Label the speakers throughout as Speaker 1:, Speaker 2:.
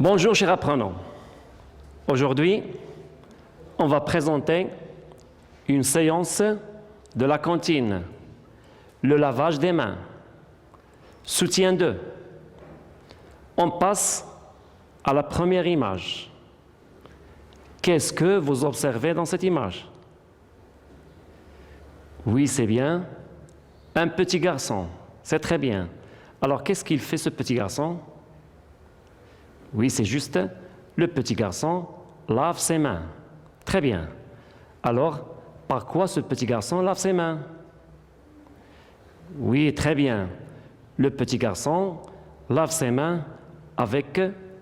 Speaker 1: Bonjour chers apprenants. Aujourd'hui, on va présenter une séance de la cantine, le lavage des mains, soutien 2. On passe à la première image. Qu'est-ce que vous observez dans cette image? Oui, c'est bien. Un petit garçon, c'est très bien. Alors, qu'est-ce qu'il fait ce petit garçon? Oui, c'est juste, le petit garçon lave ses mains. Très bien. Alors, par quoi ce petit garçon lave ses mains? Oui, très bien. Le petit garçon lave ses mains avec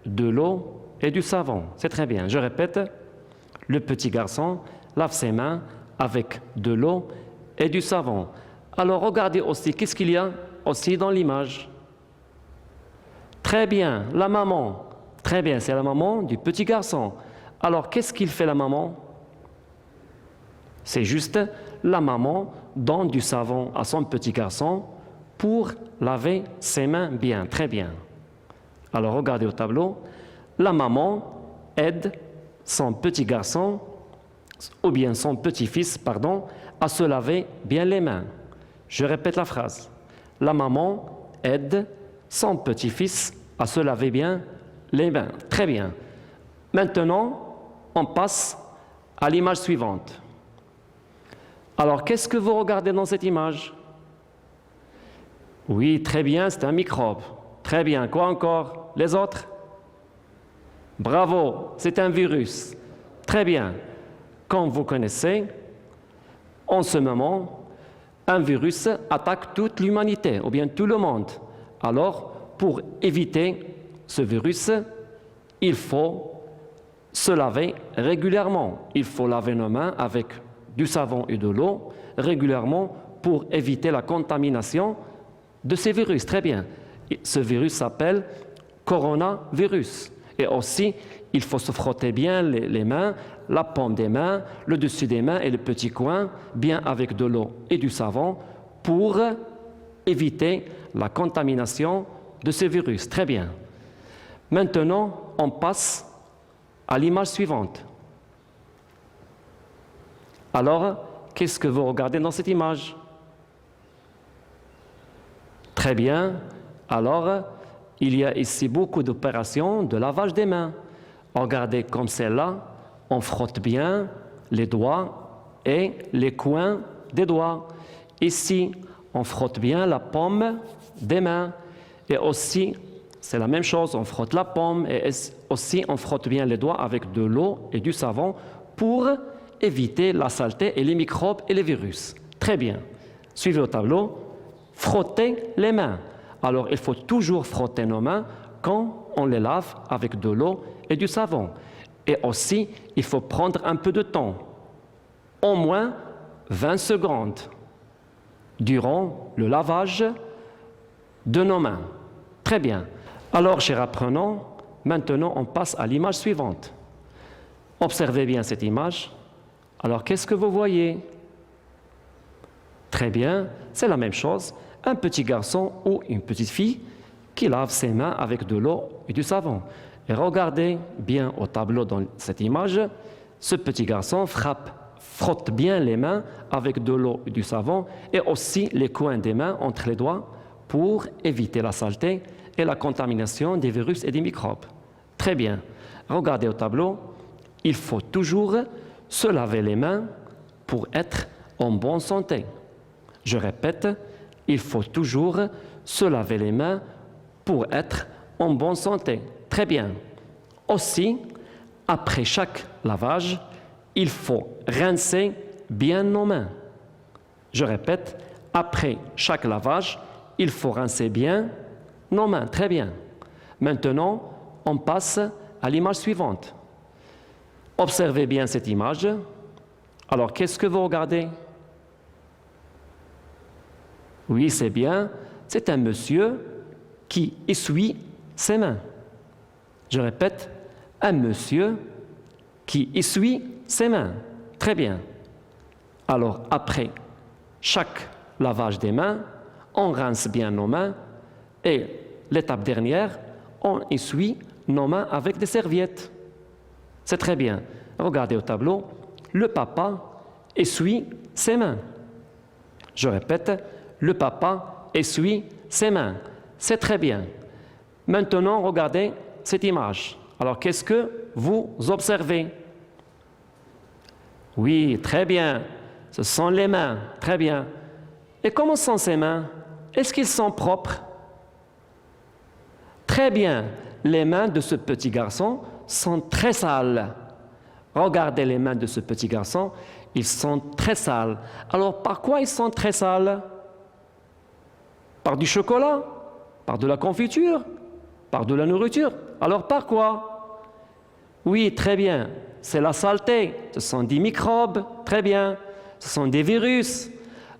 Speaker 1: de l'eau et du savon. C'est très bien. Je répète, le petit garçon lave ses mains avec de l'eau et du savon. Alors, regardez aussi, qu'est-ce qu'il y a aussi dans l'image? Très bien, la maman. Très bien, c'est la maman du petit garçon. Alors, qu'est-ce qu'il fait la maman? C'est juste la maman donne du savon à son petit garçon pour laver ses mains bien, très bien. Alors, regardez au tableau. La maman aide son petit garçon, ou bien son petit-fils, pardon, à se laver bien les mains. Je répète la phrase. La maman aide son petit-fils à se laver bien les mains. Très bien. Maintenant, on passe à l'image suivante. Alors, qu'est-ce que vous regardez dans cette image? Oui, très bien, c'est un microbe. Très bien. Quoi encore? Les autres? Bravo, c'est un virus. Très bien. Comme vous connaissez, en ce moment, un virus attaque toute l'humanité, ou bien tout le monde. Alors, pour éviter ce virus, il faut se laver régulièrement. Il faut laver nos mains avec du savon et de l'eau régulièrement pour éviter la contamination de ces virus. Très bien. Ce virus s'appelle coronavirus. Et aussi, il faut se frotter bien les mains, la paume des mains, le dessus des mains et le petit coin, bien avec de l'eau et du savon pour éviter la contamination de ces virus. Très bien. Maintenant, on passe à l'image suivante. Alors, qu'est-ce que vous regardez dans cette image? Très bien. Alors, il y a ici beaucoup d'opérations de lavage des mains. Regardez comme celle-là, on frotte bien les doigts et les coins des doigts. Ici, on frotte bien la paume des mains. Et aussi, c'est la même chose, on frotte la paume et aussi on frotte bien les doigts avec de l'eau et du savon pour éviter la saleté et les microbes et les virus. Très bien. Suivez au tableau. Frotter les mains. Alors, il faut toujours frotter nos mains quand on les lave avec de l'eau et du savon. Et aussi, il faut prendre un peu de temps, au moins 20 secondes, durant le lavage de nos mains. Très bien. Alors, chers apprenants, maintenant, on passe à l'image suivante. Observez bien cette image. Alors, qu'est-ce que vous voyez? Très bien, c'est la même chose. Un petit garçon ou une petite fille qui lave ses mains avec de l'eau et du savon. Et regardez bien au tableau dans cette image, ce petit garçon frotte bien les mains avec de l'eau et du savon et aussi les coins des mains entre les doigts pour éviter la saleté et la contamination des virus et des microbes. Très bien. Regardez au tableau, il faut toujours se laver les mains pour être en bonne santé. Je répète, il faut toujours se laver les mains pour être en bonne santé. Très bien. Aussi, après chaque lavage, il faut rincer bien nos mains. Je répète, après chaque lavage, il faut rincer bien nos mains. Très bien. Maintenant, on passe à l'image suivante. Observez bien cette image. Alors, qu'est-ce que vous regardez? Oui, c'est bien. C'est un monsieur qui essuie ses mains. Je répète, un monsieur qui essuie ses mains. Très bien. Alors, après chaque lavage des mains, on rince bien nos mains et l'étape dernière, on essuie nos mains avec des serviettes. C'est très bien. Regardez au tableau, le papa essuie ses mains. Je répète, le papa essuie ses mains. C'est très bien. Maintenant, regardez cette image. Alors, qu'est-ce que vous observez? Oui, très bien. Ce sont les mains. Très bien. Et comment sont ces mains? Est-ce qu'ils sont propres? Très bien. Les mains de ce petit garçon sont très sales. Regardez les mains de ce petit garçon, ils sont très sales. Alors, par quoi ils sont très sales? Par du chocolat? Par de la confiture? Par de la nourriture? Alors, par quoi? Oui, très bien. C'est la saleté. Ce sont des microbes. Très bien. Ce sont des virus.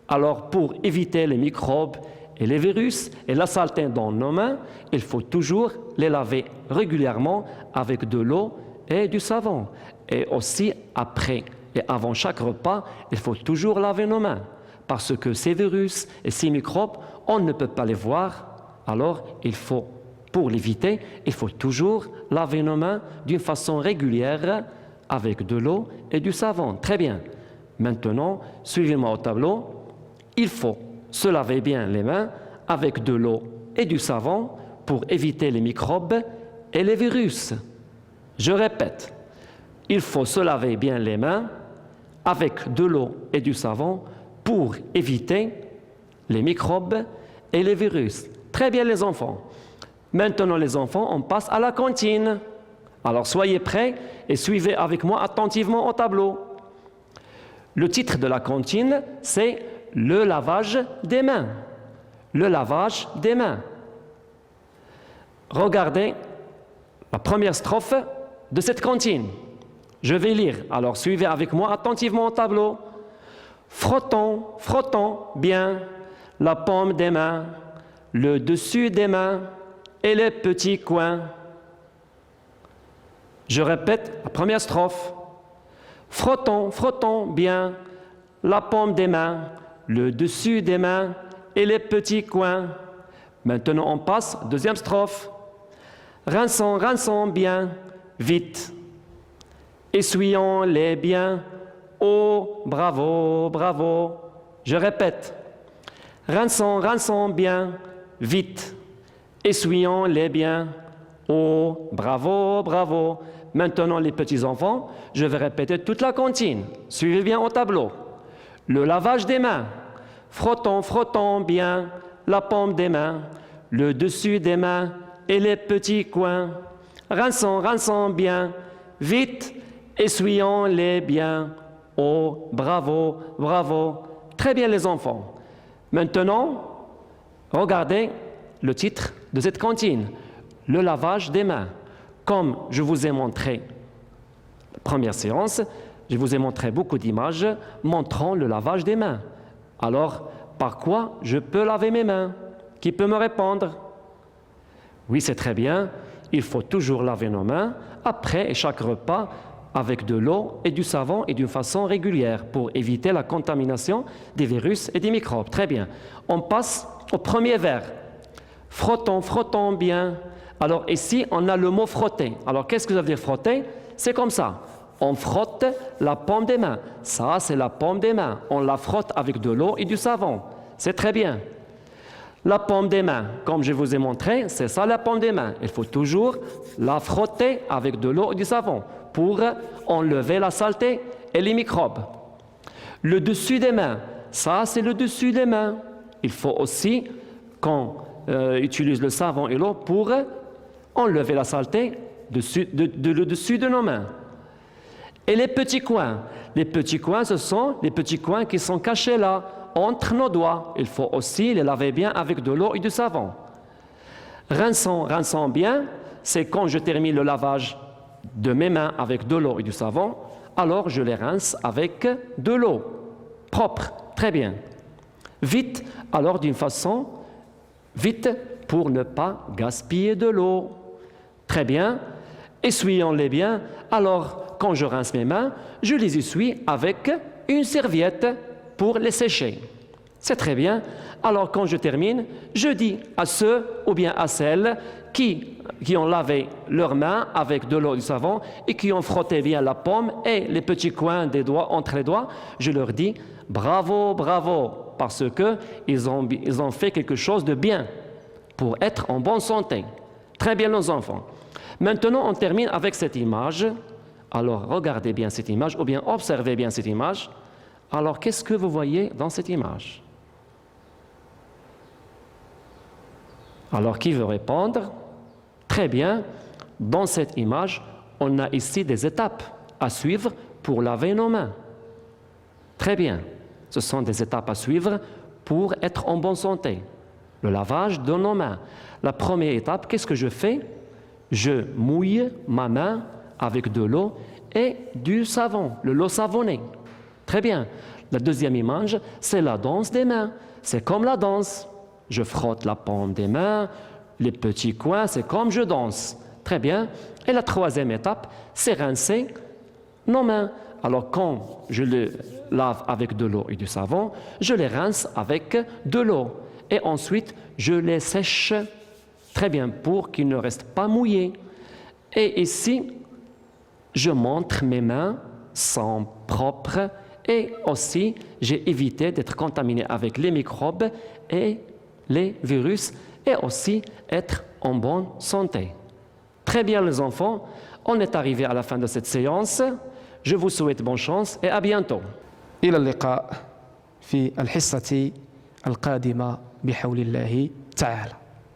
Speaker 1: Alors, pour éviter les microbes et les virus et la saleté dans nos mains, il faut toujours les laver régulièrement avec de l'eau et du savon. Et aussi, après et avant chaque repas, il faut toujours laver nos mains. Parce que ces virus et ces microbes, on ne peut pas les voir. Alors, pour l'éviter, il faut toujours laver nos mains d'une façon régulière avec de l'eau et du savon. Très bien. Maintenant, suivez-moi au tableau. Il faut se laver bien les mains avec de l'eau et du savon pour éviter les microbes et les virus. Je répète, il faut se laver bien les mains avec de l'eau et du savon pour éviter les microbes et les virus. Très bien les enfants. Maintenant les enfants, on passe à la cantine. Alors soyez prêts et suivez avec moi attentivement au tableau. Le titre de la cantine, c'est le lavage des mains. Le lavage des mains. Regardez la première strophe de cette cantine. Je vais lire, alors suivez avec moi attentivement au tableau. Frottons, frottons bien la paume des mains, le dessus des mains et les petits coins. Je répète la première strophe. Frottons, frottons bien la paume des mains, le dessus des mains et les petits coins. Maintenant, on passe, deuxième strophe. Rinçons, rinçons bien, vite. Essuyons-les bien. Oh, bravo, bravo. Je répète. Rinçons, rinçons bien, vite. Essuyons-les bien. Oh, bravo, bravo. Maintenant, les petits enfants, je vais répéter toute la cantine. Suivez bien au tableau. Le lavage des mains. Frottons, frottons bien la paume des mains, le dessus des mains et les petits coins. Rinçons, rinçons bien, vite, essuyons-les bien. Oh, bravo, bravo. Très bien les enfants. Maintenant, regardez le titre de cette cantine. Le lavage des mains. Comme je vous ai montré la première séance, je vous ai montré beaucoup d'images montrant le lavage des mains. Alors, par quoi je peux laver mes mains? Qui peut me répondre? Oui, c'est très bien. Il faut toujours laver nos mains après chaque repas avec de l'eau et du savon et d'une façon régulière pour éviter la contamination des virus et des microbes. Très bien. On passe au premier vers. Frottons, frottons bien. Alors ici, on a le mot frotter. Alors qu'est-ce que ça veut dire frotter? C'est comme ça. On frotte la paume des mains. Ça, c'est la paume des mains. On la frotte avec de l'eau et du savon. C'est très bien. La paume des mains, comme je vous ai montré, c'est ça la paume des mains. Il faut toujours la frotter avec de l'eau et du savon pour enlever la saleté et les microbes. Le dessus des mains, ça, c'est le dessus des mains. Il faut aussi qu'on utilise le savon et l'eau pour enlever la saleté le dessus de nos mains. Et les petits coins ce sont les petits coins qui sont cachés là, entre nos doigts. Il faut aussi les laver bien avec de l'eau et du savon. Rinçons, rinçons bien, c'est quand je termine le lavage de mes mains avec de l'eau et du savon, alors je les rince avec de l'eau propre, très bien. Vite, alors d'une façon, vite pour ne pas gaspiller de l'eau. Très bien, essuyons-les bien, alors quand je rince mes mains, je les essuie avec une serviette pour les sécher. C'est très bien. Alors quand je termine, je dis à ceux ou bien à celles qui qui ont lavé leurs mains avec de l'eau et du savon et qui ont frotté bien la paume et les petits coins des doigts, entre les doigts, je leur dis bravo, bravo, parce qu'ils ont fait quelque chose de bien pour être en bonne santé. Très bien, nos enfants. Maintenant, on termine avec cette image. Alors, regardez bien cette image, ou bien observez bien cette image. Alors, qu'est-ce que vous voyez dans cette image? Alors, qui veut répondre? Très bien. Dans cette image, on a ici des étapes à suivre pour laver nos mains. Très bien. Ce sont des étapes à suivre pour être en bonne santé. Le lavage de nos mains. La première étape, qu'est-ce que je fais? Je mouille ma main avec de l'eau et du savon, le l'eau savonnée. Très bien. La deuxième image, c'est la danse des mains. C'est comme la danse. Je frotte la paume des mains, les petits coins, c'est comme je danse. Très bien. Et la troisième étape, c'est rincer nos mains. Alors quand je les lave avec de l'eau et du savon, je les rince avec de l'eau. Et ensuite, je les sèche très bien pour qu'ils ne restent pas mouillés. Et ici, je montre mes mains sont propres et aussi j'ai évité d'être contaminé avec les microbes et les virus et aussi être en bonne santé. Très bien les enfants, on est arrivé à la fin de cette séance. Je vous souhaite bonne chance et à bientôt.
Speaker 2: إلى اللقاء في الحصة القادمة بحول الله تعالى.